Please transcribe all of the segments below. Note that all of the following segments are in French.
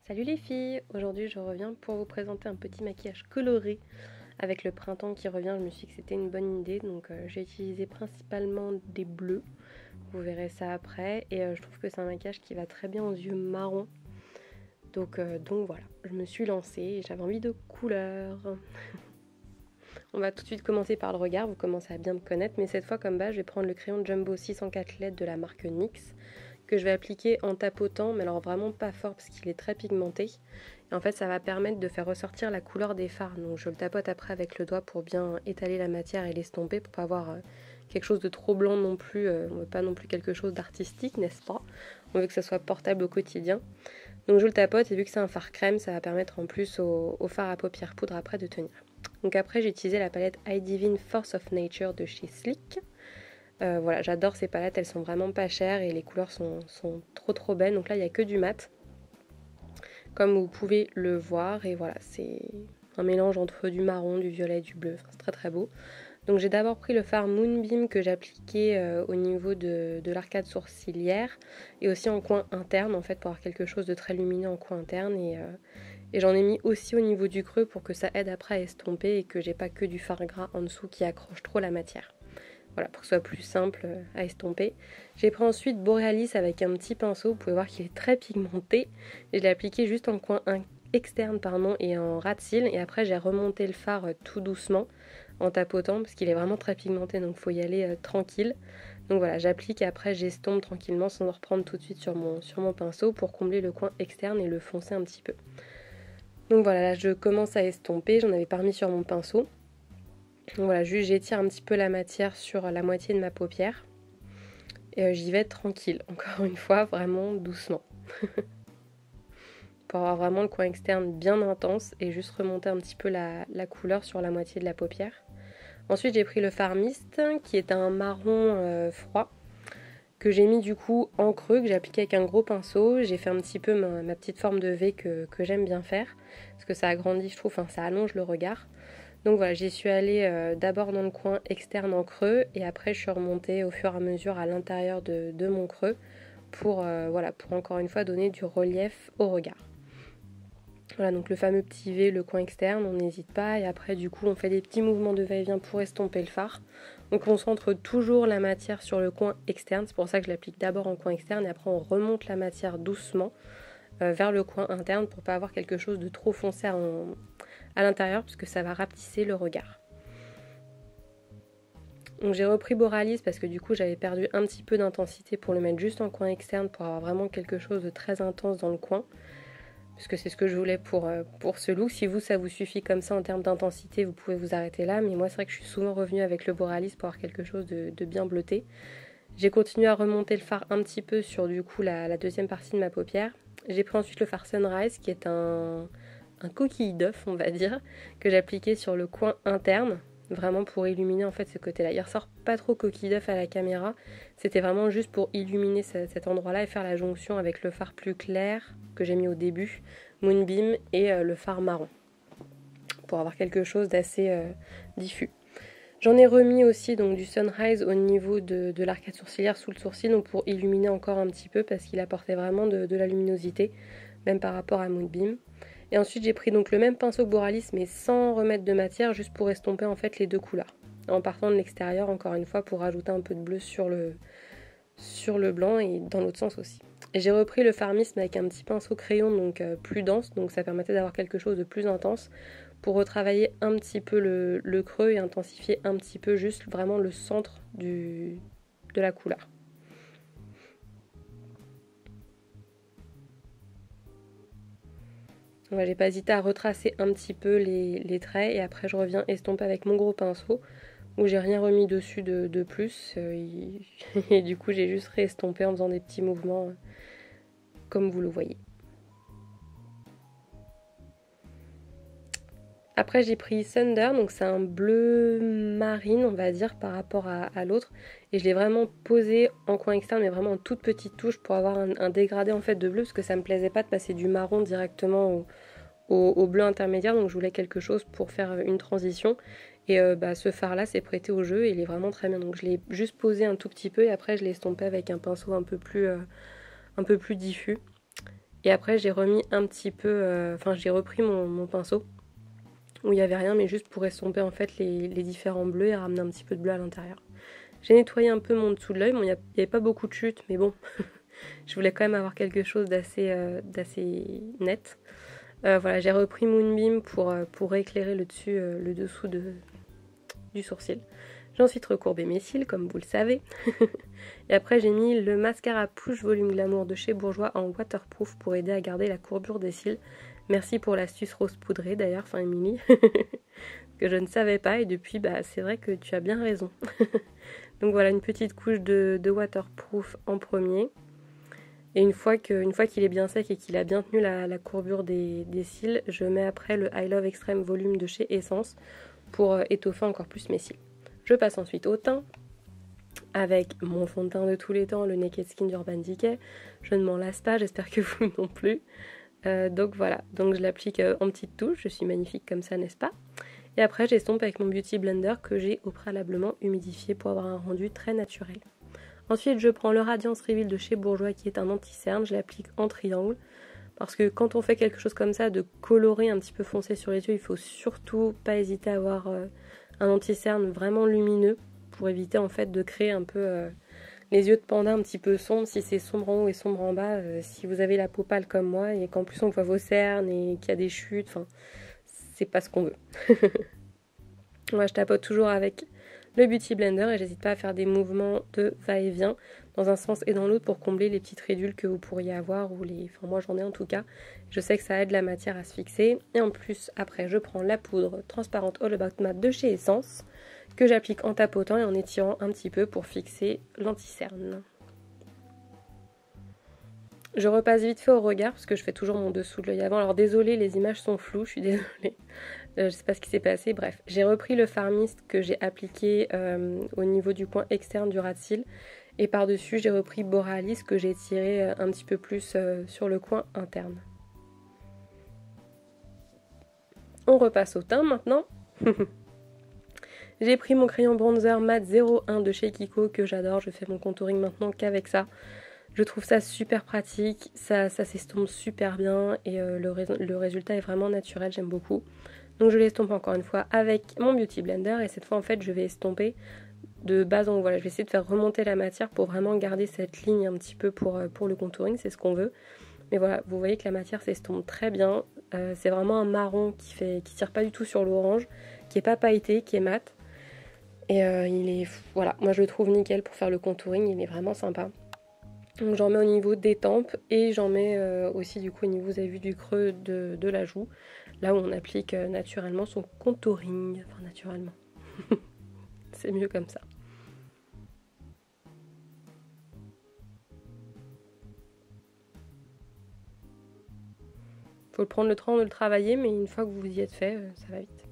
Salut les filles, aujourd'hui je reviens pour vous présenter un petit maquillage coloré avec le printemps qui revient. Je me suis dit que c'était une bonne idée, donc j'ai utilisé principalement des bleus, vous verrez ça après, et je trouve que c'est un maquillage qui va très bien aux yeux marrons. Donc voilà, je me suis lancée et j'avais envie de couleurs. On va tout de suite commencer par le regard, vous commencez à bien me connaître, mais cette fois comme base je vais prendre le crayon Jumbo 604 LED de la marque NYX que je vais appliquer en tapotant, mais alors vraiment pas fort parce qu'il est très pigmenté. Et en fait ça va permettre de faire ressortir la couleur des fards, donc je le tapote après avec le doigt pour bien étaler la matière et l'estomper pour pas avoir quelque chose de trop blanc non plus, on veut pas non plus quelque chose d'artistique, n'est-ce pas? On veut que ça soit portable au quotidien. Donc je le tapote et vu que c'est un fard crème, ça va permettre en plus au fard à paupières poudre après de tenir. Donc après j'ai utilisé la palette I Divine Force of Nature de chez Sleek. Voilà, j'adore ces palettes, elles sont vraiment pas chères et les couleurs sont trop belles. Donc là il n'y a que du mat, comme vous pouvez le voir. Et voilà, c'est un mélange entre du marron, du violet, du bleu, enfin, c'est très beau. Donc j'ai d'abord pris le fard Moonbeam que j'appliquais au niveau de l'arcade sourcilière et aussi en coin interne en fait pour avoir quelque chose de très lumineux en coin interne et j'en ai mis aussi au niveau du creux pour que ça aide après à estomper et que j'ai pas que du fard gras en dessous qui accroche trop la matière. Voilà, pour que ce soit plus simple à estomper. J'ai pris ensuite Borealis avec un petit pinceau, vous pouvez voir qu'il est très pigmenté et je l'ai appliqué juste en coin externe et en ras de cils et après j'ai remonté le fard tout doucement en tapotant parce qu'il est vraiment très pigmenté donc il faut y aller tranquille. Donc voilà, j'applique et après j'estompe tranquillement sans en reprendre tout de suite sur mon pinceau pour combler le coin externe et le foncer un petit peu. Donc voilà, là je commence à estomper, j'en avais pas remis sur mon pinceau. Donc voilà, juste j'étire un petit peu la matière sur la moitié de ma paupière. Et j'y vais tranquille, encore une fois, vraiment doucement. Pour avoir vraiment le coin externe bien intense et juste remonter un petit peu la couleur sur la moitié de la paupière. Ensuite j'ai pris le fard mist qui est un marron froid que j'ai mis du coup en creux, que j'ai appliqué avec un gros pinceau. J'ai fait un petit peu ma petite forme de V que j'aime bien faire parce que ça agrandit, je trouve, enfin ça allonge le regard. Donc voilà, j'y suis allée d'abord dans le coin externe en creux et après je suis remontée au fur et à mesure à l'intérieur de mon creux pour, voilà, pour encore une fois donner du relief au regard. Voilà, donc le fameux petit V, le coin externe, on n'hésite pas et après du coup on fait des petits mouvements de va-et-vient pour estomper le fard. On concentre toujours la matière sur le coin externe, c'est pour ça que je l'applique d'abord en coin externe et après on remonte la matière doucement vers le coin interne pour pas avoir quelque chose de trop foncé à l'intérieur parce que ça va rapetisser le regard. Donc j'ai repris Borealis parce que du coup j'avais perdu un petit peu d'intensité pour le mettre juste en coin externe pour avoir vraiment quelque chose de très intense dans le coin. Parce que c'est ce que je voulais pour ce look. Si vous, ça vous suffit comme ça en termes d'intensité, vous pouvez vous arrêter là. Mais moi, c'est vrai que je suis souvent revenue avec le Borealis pour avoir quelque chose de bien bleuté. J'ai continué à remonter le fard un petit peu sur du coup la deuxième partie de ma paupière. J'ai pris ensuite le fard Sunrise qui est un coquille d'œuf, on va dire, que j'appliquais sur le coin interne. Vraiment pour illuminer en fait ce côté-là. Il ressort pas trop coquille d'œuf à la caméra. C'était vraiment juste pour illuminer cet endroit-là et faire la jonction avec le fard plus clair que j'ai mis au début, Moonbeam et le fard marron. Pour avoir quelque chose d'assez diffus. J'en ai remis aussi donc du Sunrise au niveau de l'arcade sourcilière sous le sourcil, donc pour illuminer encore un petit peu parce qu'il apportait vraiment de la luminosité, même par rapport à Moonbeam. Et ensuite j'ai pris donc le même pinceau que Borealis mais sans remettre de matière, juste pour estomper en fait les deux couleurs. En partant de l'extérieur encore une fois pour rajouter un peu de bleu sur le blanc et dans l'autre sens aussi. Et j'ai repris le fard mist avec un petit pinceau crayon donc plus dense, donc ça permettait d'avoir quelque chose de plus intense pour retravailler un petit peu le creux et intensifier un petit peu juste vraiment le centre de la couleur. Ouais, j'ai pas hésité à retracer un petit peu les traits et après je reviens estomper avec mon gros pinceau où j'ai rien remis dessus de plus et du coup j'ai juste réestompé en faisant des petits mouvements comme vous le voyez. Après j'ai pris Thunder, donc c'est un bleu marine on va dire par rapport à l'autre et je l'ai vraiment posé en coin externe mais vraiment en toute petite touche pour avoir un dégradé en fait de bleu parce que ça me plaisait pas de passer du marron directement au bleu intermédiaire donc je voulais quelque chose pour faire une transition et ce fard là s'est prêté au jeu et il est vraiment très bien donc je l'ai juste posé un tout petit peu et après je l'ai estompé avec un pinceau un peu plus diffus Et après j'ai remis un petit peu, j'ai repris mon pinceau où il n'y avait rien, mais juste pour estomper en fait les différents bleus et ramener un petit peu de bleu à l'intérieur. J'ai nettoyé un peu mon dessous de l'œil, bon il n'y avait pas beaucoup de chute, mais bon, je voulais quand même avoir quelque chose d'assez net. Voilà, j'ai repris Moonbeam pour éclairer le dessous du sourcil. J'ai ensuite recourbé mes cils, comme vous le savez. Et après, j'ai mis le mascara Push Volume Glamour de chez Bourjois en waterproof pour aider à garder la courbure des cils. Merci pour l'astuce rose poudrée d'ailleurs, enfin Émilie, que je ne savais pas. Et depuis, c'est vrai que tu as bien raison. Donc voilà, une petite couche de waterproof en premier. Et une fois qu'il est bien sec et qu'il a bien tenu la courbure des cils, je mets après le I Love Extreme Volume de chez Essence pour étoffer encore plus mes cils. Je passe ensuite au teint avec mon fond de teint de tous les temps, le Naked Skin d'Urban Decay. Je ne m'en lasse pas, j'espère que vous non plus. Donc voilà, donc je l'applique en petite touche, je suis magnifique comme ça, n'est-ce pas? Et après j'estompe avec mon Beauty Blender que j'ai au préalablement humidifié pour avoir un rendu très naturel. Ensuite je prends le Radiance Reveal de chez Bourjois qui est un anti-cerne, je l'applique en triangle. Parce que quand on fait quelque chose comme ça, de coloré un petit peu foncé sur les yeux, il faut surtout pas hésiter à avoir un anti-cerne vraiment lumineux pour éviter en fait de créer un peu les yeux de panda un petit peu sombres, si c'est sombre en haut et sombre en bas, si vous avez la peau pâle comme moi et qu'en plus on voit vos cernes et qu'il y a des chutes, enfin c'est pas ce qu'on veut. Moi je tapote toujours avec le Beauty Blender et j'hésite pas à faire des mouvements de va-et-vient dans un sens et dans l'autre pour combler les petites ridules que vous pourriez avoir ou enfin moi j'en ai en tout cas. Je sais que ça aide la matière à se fixer et en plus après je prends la poudre transparente All About Matte de chez Essence que j'applique en tapotant et en étirant un petit peu pour fixer l'anti-cerne. Je repasse vite fait au regard parce que je fais toujours mon dessous de l'œil avant. Alors désolée, les images sont floues, je suis désolée. Je sais pas ce qui s'est passé, bref. J'ai repris le Fard Mist que j'ai appliqué au niveau du coin externe du ras de cils. Et par-dessus, j'ai repris Borealis que j'ai tiré un petit peu plus sur le coin interne. On repasse au teint maintenant. J'ai pris mon crayon bronzer mat 01 de chez Kiko que j'adore. Je fais mon contouring maintenant qu'avec ça. Je trouve ça super pratique, ça s'estompe super bien et le résultat est vraiment naturel, j'aime beaucoup. Donc je l'estompe encore une fois avec mon Beauty Blender et cette fois en fait je vais estomper de bas en haut. Voilà, je vais essayer de faire remonter la matière pour vraiment garder cette ligne un petit peu pour le contouring, c'est ce qu'on veut. Mais voilà, vous voyez que la matière s'estompe très bien. C'est vraiment un marron qui tire pas du tout sur l'orange, qui est pas pailleté, qui est mat. Et il est, voilà, moi je le trouve nickel pour faire le contouring, il est vraiment sympa. Donc j'en mets au niveau des tempes et j'en mets aussi du coup au niveau, vous avez vu, du creux de la joue, là où on applique naturellement son contouring, enfin naturellement, c'est mieux comme ça. Faut prendre le temps de le travailler, mais une fois que vous y êtes fait, ça va vite.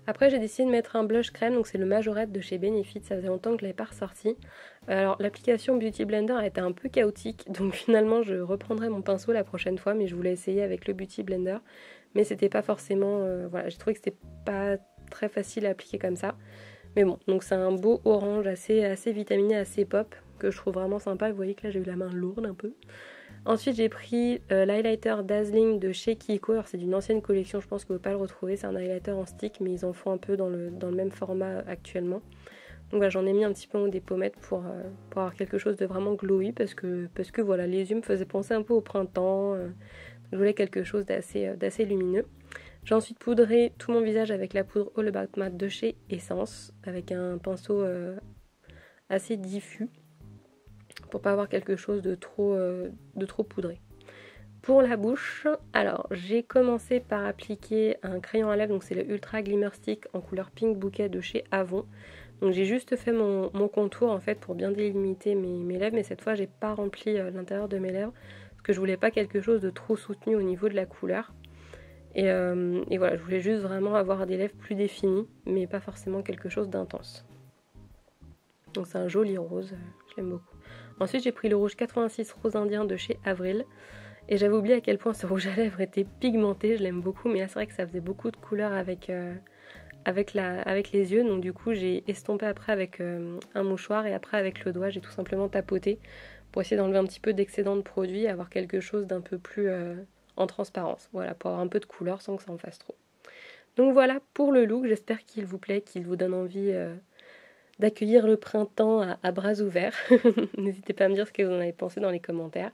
Après j'ai décidé de mettre un blush crème, donc c'est le Majorette de chez Benefit, ça faisait longtemps que je ne l'avais pas ressorti. Alors l'application Beauty Blender a été un peu chaotique, donc finalement je reprendrai mon pinceau la prochaine fois, mais je voulais essayer avec le Beauty Blender. Mais c'était pas forcément, voilà, j'ai trouvé que c'était pas très facile à appliquer comme ça. Mais bon, donc c'est un beau orange assez vitaminé, assez pop, que je trouve vraiment sympa. Vous voyez que là j'ai eu la main lourde un peu. Ensuite j'ai pris l'highlighter Dazzling de chez Kiko, alors c'est d'une ancienne collection, je pense que vous ne pouvez pas le retrouver, c'est un highlighter en stick mais ils en font un peu dans le même format actuellement. Donc voilà, j'en ai mis un petit peu en haut des pommettes pour avoir quelque chose de vraiment glowy parce que voilà, les yeux me faisaient penser un peu au printemps, je voulais quelque chose d'assez lumineux. J'ai ensuite poudré tout mon visage avec la poudre All About Matte de chez Essence avec un pinceau assez diffus, pour pas avoir quelque chose de trop poudré. Pour la bouche, alors j'ai commencé par appliquer un crayon à lèvres, donc c'est le Ultra Glimmer Stick en couleur Pink Bouquet de chez Avon. Donc j'ai juste fait mon contour en fait pour bien délimiter mes lèvres, mais cette fois j'ai pas rempli l'intérieur de mes lèvres parce que je voulais pas quelque chose de trop soutenu au niveau de la couleur. Et voilà, je voulais juste vraiment avoir des lèvres plus définies, mais pas forcément quelque chose d'intense. Donc c'est un joli rose, je l'aime beaucoup. Ensuite j'ai pris le rouge 86 Rose Indien de chez Avril. Et j'avais oublié à quel point ce rouge à lèvres était pigmenté, je l'aime beaucoup. Mais là c'est vrai que ça faisait beaucoup de couleurs avec les yeux. Donc du coup j'ai estompé après avec un mouchoir et après avec le doigt j'ai tout simplement tapoté pour essayer d'enlever un petit peu d'excédent de produit et avoir quelque chose d'un peu plus en transparence. Voilà, pour avoir un peu de couleur sans que ça en fasse trop. Donc voilà pour le look, j'espère qu'il vous plaît, qu'il vous donne envie d'accueillir le printemps à bras ouverts. N'hésitez pas à me dire ce que vous en avez pensé dans les commentaires.